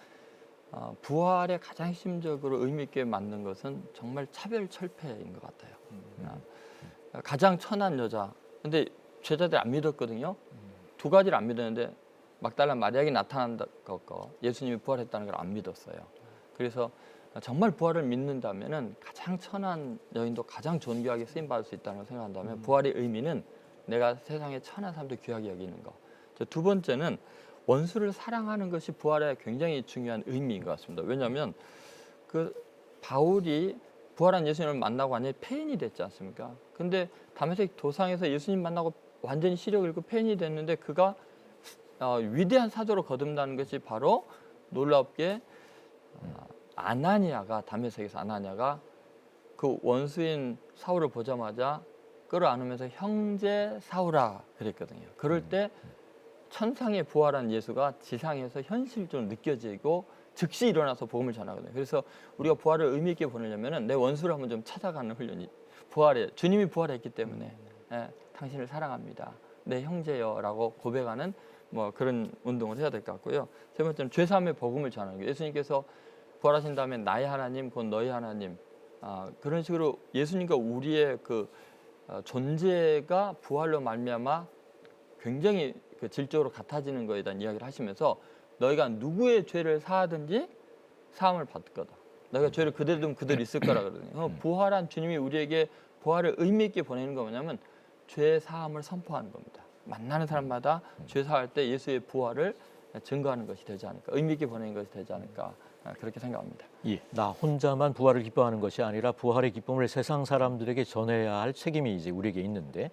[SPEAKER 4] 부활의 가장 핵심적으로 의미 있게 만든 것은 정말 차별철폐인 것 같아요. 가장 천한 여자. 근데 제자들이 안 믿었거든요. 두 가지를 안 믿었는데 막달라 마리아에게 나타난 것, 예수님이 부활했다는 걸 안 믿었어요. 그래서 정말 부활을 믿는다면은 가장 천한 여인도 가장 존귀하게 쓰임 받을 수 있다는 걸 생각한다면 부활의 의미는 내가 세상에 천한 사람도 귀하게 여기는 거. 두 번째는 원수를 사랑하는 것이 부활의 굉장히 중요한 의미인 것 같습니다. 왜냐하면 그 바울이 부활한 예수님을 만나고 완전히 폐인이 됐지 않습니까? 근데 다메섹 도상에서 예수님 만나고 완전히 시력 잃고 폐인이 됐는데 그가 위대한 사도로 거듭나는 것이 바로 놀랍게 아나니아가 다메섹에서 아나니아가 그 원수인 사울을 보자마자 끌어안으면서 형제 사울아 그랬거든요. 그럴 때 천상에 부활한 예수가 지상에서 현실적으로 느껴지고 즉시 일어나서 복음을 전하거든요. 그래서 우리가 부활을 의미 있게 보내려면은 내 원수를 한번 좀 찾아가는 훈련이 부활에 주님이 부활했기 때문에 당신을 사랑합니다. 내 형제여라고 고백하는 뭐 그런 운동을 해야 될 것 같고요. 세 번째는 죄사함의 복음을 전하는 거예요. 예수님께서 부활하신 다음에 나의 하나님 곧 너희 하나님 그런 식으로 예수님과 우리의 그 존재가 부활로 말미암아 굉장히 그 질적으로 같아지는 것에 대한 이야기를 하시면서 너희가 누구의 죄를 사하든지 사함을 받을 거다. 너희가 죄를 그대로 두면 그대로 있을 거라 그러거든요. 부활한 주님이 우리에게 부활을 의미 있게 보내는 거 뭐냐면 죄 사함을 선포하는 겁니다. 만나는 사람마다 죄 사할 때 예수의 부활을 증거하는 것이 되지 않을까, 의미 있게 보내는 것이 되지 않을까 그렇게 생각합니다.
[SPEAKER 3] 예, 나 혼자만 부활을 기뻐하는 것이 아니라 부활의 기쁨을 세상 사람들에게 전해야 할 책임이 이제 우리에게 있는데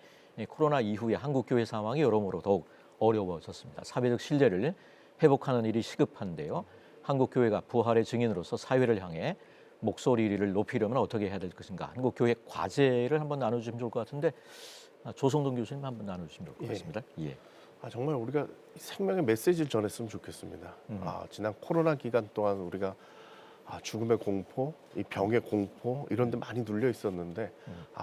[SPEAKER 3] 코로나 이후에 한국 교회 상황이 여러모로 더욱 어려워졌습니다. 사회적 신뢰를 회복하는 일이 시급한데요. 한국 교회가 부활의 증인으로서 사회를 향해 목소리를 높이려면 어떻게 해야 될 것인가? 한국 교회 과제를 한번 나눠주시면 좋을 것 같은데 조성동 교수님 한번 나눠주시면 좋을 것 같습니다. 예.
[SPEAKER 2] 정말 우리가 생명의 메시지를 전했으면 좋겠습니다. 지난 코로나 기간 동안 우리가 죽음의 공포, 이 병의 공포 이런 데 많이 눌려 있었는데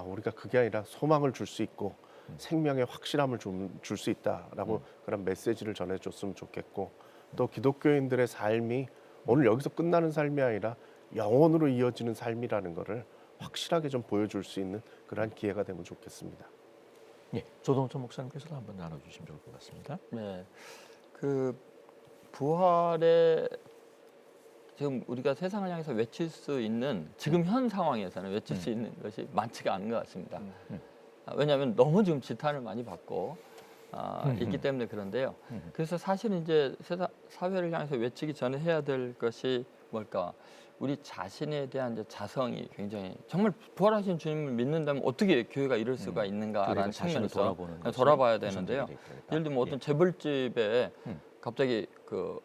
[SPEAKER 2] 우리가 그게 아니라 소망을 줄 수 있고 생명의 확실함을 줄 수 있다라고 그런 메시지를 전해줬으면 좋겠고 또 기독교인들의 삶이 오늘 여기서 끝나는 삶이 아니라 영원으로 이어지는 삶이라는 것을 확실하게 좀 보여줄 수 있는 그러한 기회가 되면 좋겠습니다.
[SPEAKER 3] 예, 조동천 목사님께서도 한번 나눠주시면 좋을 것 같습니다.
[SPEAKER 4] 네, 그 부활의 지금 우리가 세상을 향해서 외칠 수 있는 지금 현 상황에서는 외칠 수 있는 것이 많지가 않은 것 같습니다. 왜냐하면 너무 지금 지탄을 많이 받고 있기 때문에 그런데요. 그래서 사실은 이제 사회를 향해서 외치기 전에 해야 될 것이 뭘까? 우리 자신에 대한 이제 자성이 굉장히 정말 부활하신 주님을 믿는다면 어떻게 교회가 이럴 수가 있는가라는 측면에서 돌아봐야 되는데요. 예를 들면 어떤 재벌집에 갑자기 그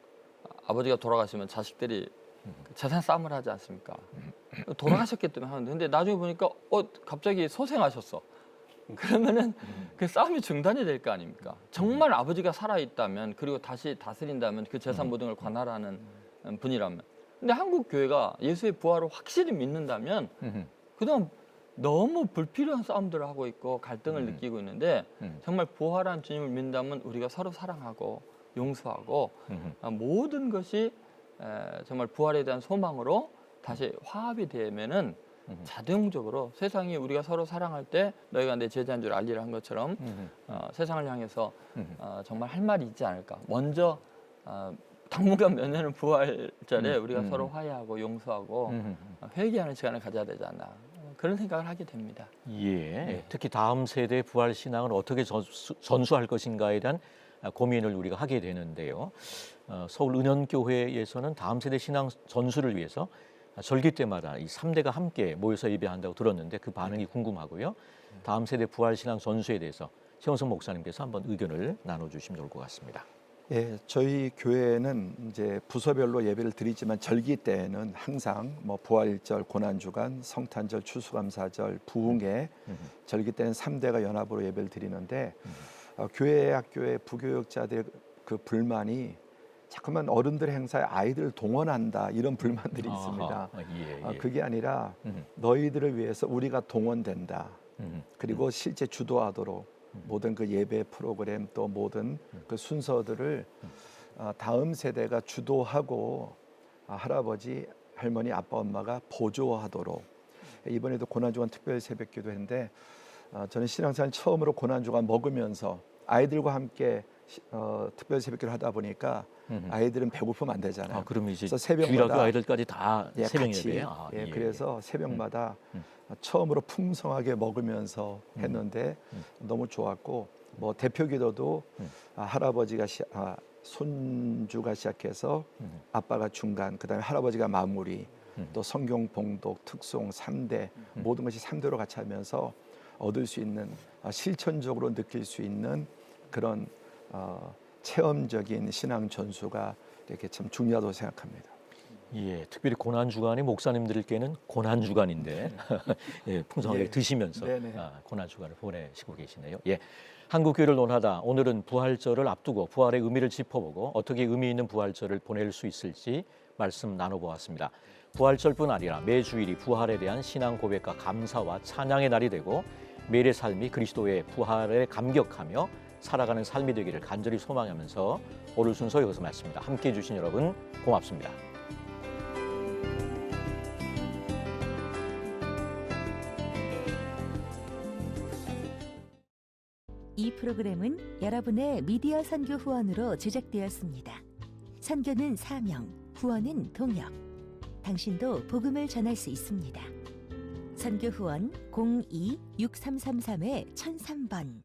[SPEAKER 4] 아버지가 돌아가시면 자식들이 재산 싸움을 하지 않습니까? 돌아가셨기 때문에 하는데 근데 나중에 보니까 갑자기 소생하셨어. 그러면은 그 싸움이 중단이 될 거 아닙니까? 정말 아버지가 살아있다면 그리고 다시 다스린다면 그 재산 모든 걸 관할하는 분이라면 근데 한국 교회가 예수의 부활을 확실히 믿는다면 그동안 너무 불필요한 싸움들을 하고 있고 갈등을 느끼고 있는데 정말 부활한 주님을 믿는다면 우리가 서로 사랑하고 용서하고 모든 것이 정말 부활에 대한 소망으로 다시 화합이 되면은 자동적으로 세상이 우리가 서로 사랑할 때 너희가 내 제자인 줄 알리라 한 것처럼 세상을 향해서 정말 할 말이 있지 않을까. 먼저 당분간 몇 년은 부활절에 우리가 서로 화해하고 용서하고 회개하는 시간을 가져야 되지 않나 그런 생각을 하게 됩니다.
[SPEAKER 3] 예, 특히 다음 세대의 부활 신앙을 어떻게 전수할 것인가에 대한 고민을 우리가 하게 되는데요. 서울 은현교회에서는 다음 세대 신앙 전수를 위해서 절기 때마다 이 3대가 함께 모여서 예배한다고 들었는데 그 반응이 궁금하고요. 다음 세대 부활 신앙 전수에 대해서 최원석 목사님께서 한번 의견을 나눠주시면 좋을 것 같습니다.
[SPEAKER 5] 예, 저희 교회는 이제 부서별로 예배를 드리지만 절기 때는 항상 뭐 부활절, 고난주간, 성탄절, 추수감사절, 부흥회 절기 때는 3대가 연합으로 예배를 드리는데 교회 학교의 부교육자들 그 불만이 자꾸만 어른들 행사에 아이들을 동원한다 이런 불만들이 있습니다. 그게 아니라 너희들을 위해서 우리가 동원된다. 그리고 실제 주도하도록 모든 그 예배 프로그램 또 모든 그 순서들을 다음 세대가 주도하고 할아버지, 할머니, 아빠, 엄마가 보조하도록. 이번에도 고난주간 특별 새벽기도 했는데 저는 신앙생활 처음으로 고난주간 먹으면서 아이들과 함께 특별 새벽기를 하다 보니까 아이들은 배고프면 안 되잖아요.
[SPEAKER 3] 그럼 이제
[SPEAKER 5] 그래서 새벽마다
[SPEAKER 3] 주일학교 아이들까지 다
[SPEAKER 5] 예,
[SPEAKER 3] 새벽
[SPEAKER 5] 같이,
[SPEAKER 3] 예배예요?
[SPEAKER 5] 그래서 새벽마다 처음으로 풍성하게 먹으면서 했는데 너무 좋았고 뭐 대표 기도도 할아버지가 손주가 시작해서 아빠가 중간, 그다음에 할아버지가 마무리, 또 성경 봉독, 특송 3대 모든 것이 3대로 같이 하면서 얻을 수 있는 실천적으로 느낄 수 있는 그런 체험적인 신앙 전수가 이렇게 참 중요하다고 생각합니다.
[SPEAKER 3] 예, 특별히 고난 주간이 목사님들께는 고난 주간인데 예, 풍성하게
[SPEAKER 5] 예.
[SPEAKER 3] 드시면서
[SPEAKER 5] 네네.
[SPEAKER 3] 고난 주간을 보내시고 계시네요. 예, 한국 교회를 논하다 오늘은 부활절을 앞두고 부활의 의미를 짚어보고 어떻게 의미 있는 부활절을 보낼 수 있을지 말씀 나눠보았습니다. 부활절뿐 아니라 매주일이 부활에 대한 신앙 고백과 감사와 찬양의 날이 되고 매일의 삶이 그리스도의 부활에 감격하며 살아가는 삶이 되기를 간절히 소망하면서 오늘 순서 여기서 마칩니다. 함께해 주신 여러분 고맙습니다.
[SPEAKER 6] 이 프로그램은 여러분의 미디어 선교 후원으로 제작되었습니다. 선교는 사명, 후원은 동역. 당신도 복음을 전할 수 있습니다. 선교 후원 02-6333-1003번